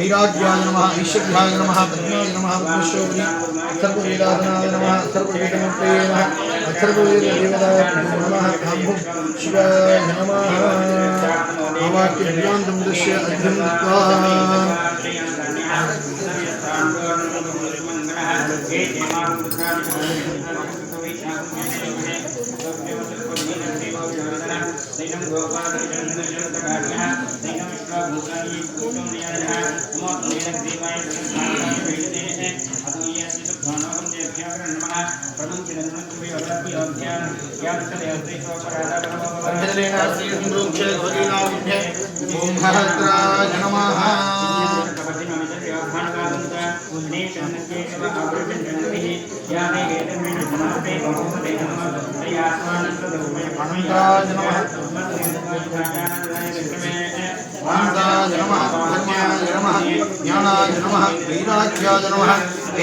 वैराग्याय नमः ऐश्वर्याय नमः पद्माय नमः पद्मश्रोत्री सर्ववेदाधनाय नमः सर्ववेदमूर्तये नमः सर्ववेददेवताय नमः अहं शिवाय नमः आवाक्यं दृश्य अग्रं दत्वा ओम सहस्राय नमः अनंताय नमः आनंदाय नमः धर्माय नमः ज्ञानाय नमः वैराग्याय नमः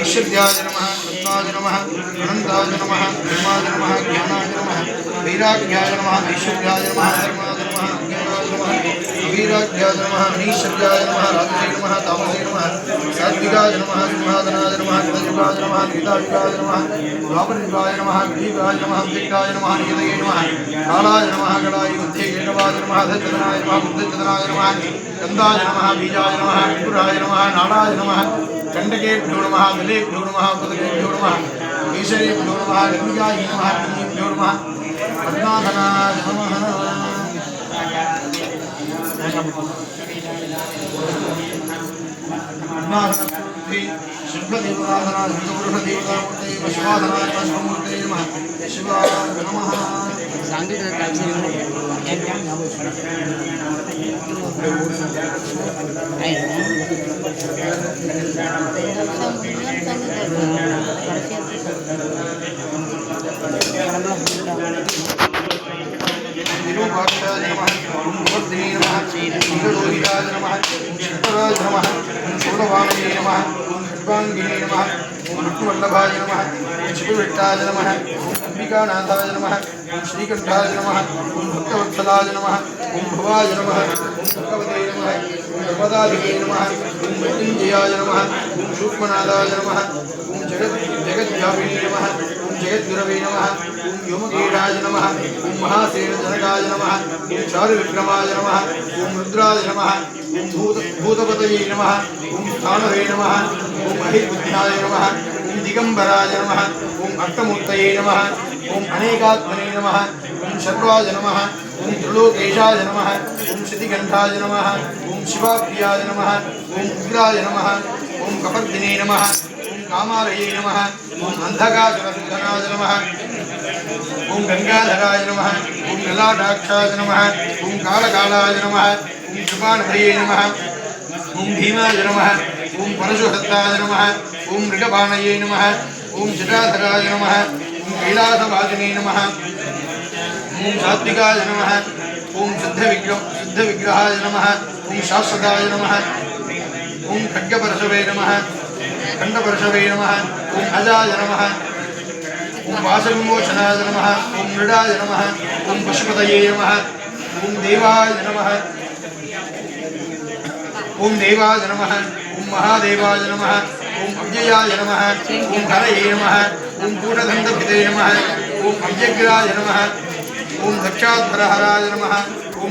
ऐश्वर्याय नमः पद्माय नमः अनंताय नमः धर्माय नमः ज्ञानाय नमः वैराग्याय नमः ऐश्वर्याय नमः धर्माय नमः ज्ञानाय नमः वीराग्याय नमः नीश्वर्याय नमः राजसे नमः तामसे नमः सात्विकाय नमः सिंहासनाय नमः कृतयुगाय नमः गीतायुगाय नमः द्वापरयुगाय नमः कलियुगाय नमः अव्यक्ताय नमः नियतये नमः कालाय नमः कलाय बुद्धे केशवाय नमः धर्तनाय नमः बुद्धचतनाय नमः गन्धाय नमः बीजाय नमः अंकुराय नमः नाडाय नमः कंडकेभ्यो नमः बलेभ्यो नमः पदकेभ्यो नमः ईश्वरेभ्यो नमः गंगाय नमः गंगेभ्यो नमः पद्माधनाय नमः शुभदेवताधनाय शुभपुरुषदेवतामूर्ते शिवाधनाय शिवमूर्ते नमः शिवाय नमः निरूपाक्षाय नमः मूर्तिने नमः नीललोहिताय नमः शिवराय नमः शूलवामने नमः खड्वाङ्गिने नमः विष्णुवल्लभाय नमः शिवविट्टाय नमः अंबिकानाथाय नमः श्रीकण्ठाय नमः भक्तवत्सलाय नमः भवाय नमः भगवते नमः नर्मदाधिपे नमः मृत्युञ्जयाय नमः सूक्ष्मनादाय नमः जगद्व्यापिने नमः जगद्गुरवे नमः व्योमकेशाय नमः महासेनजनकाय नमः चारुविक्रमाय नमः रुद्राय नमः भूतपतये नमः स्थाणवे नमः महिर्बुद्धाय नमः दिगंबराय नमः अष्टमूर्तये नमः अनेकात्मने नमः शर्वाय नमः त्रिलोकेशाय नमः श्रुतिकण्ठाय नमः शिवाप्रियाय नमः उग्राय नमः कपर्दिने नमः कामालये नमः अंधकासुरसूदनाय नमः गंगाधराय नमः ललाटाक्षाय नमः कालकालाय नमः शुभानधये नमः भीमाय नमः परशुहस्ताय नमः मृगपाणये नमः जटाधराय नमः कैलासवासिने नमः सात्विकाय नमः सिद्धविग्रहाय नमः शाश्वताय नमः खड्गपरशवे नमः खंडपरशवे नमः अजाय नमः वासविमोचनाय नमः मृडाय नमः पशुपतये नमः देवाय नमः देवाय नमः महादेवाय नमः अव्ययाय नमः हरये नमः कूटदन्तभिते नमः अव्यग्राय नमः दक्षाध्वरहराय नमः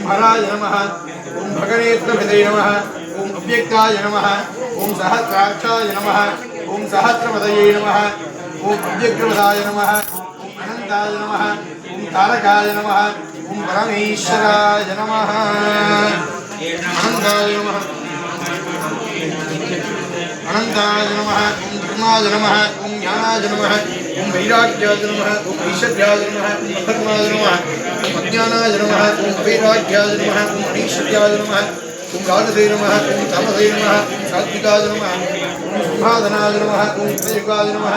हराय नमः भगनेत्रभिते नमः अव्यक्ताय नमः सहस्राक्षाय नमः सहस्रपदये नमः अव्यग्रपदाय नमः अनन्ताय नमः तारकाय नमः परमेश्वराय नमः अनन्ताय नमः अनंताय नमः धर्माय नमः ज्ञानाय नमः वैराग्याय नमः ऐश्वर्याय नमः धर्माय नमः अज्ञानाय नमः वैराग्याय नमः ऐश्वर्याय नमः राजसे नमः तामसे नमः सात्विकाय नमः सिंहासनाय नमः कृतयुगाय नमः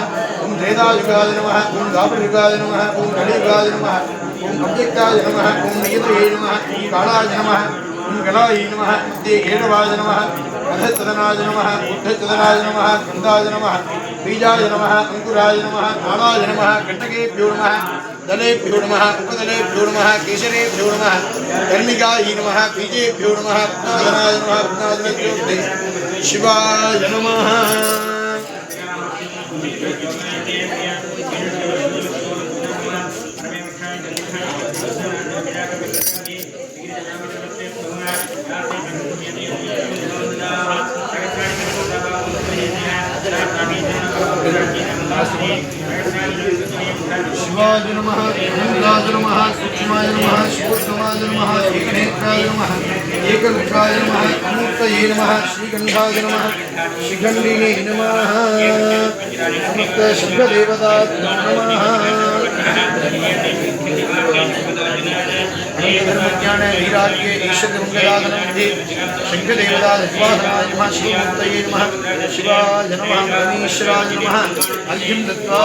त्रेतायुगाय नमः द्वापरयुगाय नमः कलियुगाय नमः अव्यक्ताय नमः नियतये नमः कालाय नमः गलाय नमः केशवाय नमः अधस्तनाय नमः बुद्धचतनाय नमः गन्धाय नमः बीजाय नमः अंकुराय नमः नाडाय नमः कंटकेभ्यो नमः दलेभ्यो नमः उपदलेभ्यो नमः केसरेभ्यो नमः कर्णिकायै नमः बीजेभ्यो नमः पुनादनाय नमः पुनादनज्योतिः शिवाय नमः। शिवाय नमः अनंताय नमः सूक्ष्माय नमः शिवोत्तमाय नमः एकनेत्राय नमः एकरुद्राय नमः अमूर्तये नमः श्रीगंधाय नमः श्रीगंडिने नमः समस्त शुभदेवताभ्यो नमः। अनंतधर्मज्ञान वीराज्ये ईश्वरमंगलाधनमध्ये शंखदेवताधिवाहनाय नमः शिवमूर्तये नमः शिवाय नमः गणेश्वराय नमः अर्घ्यं दत्त्वा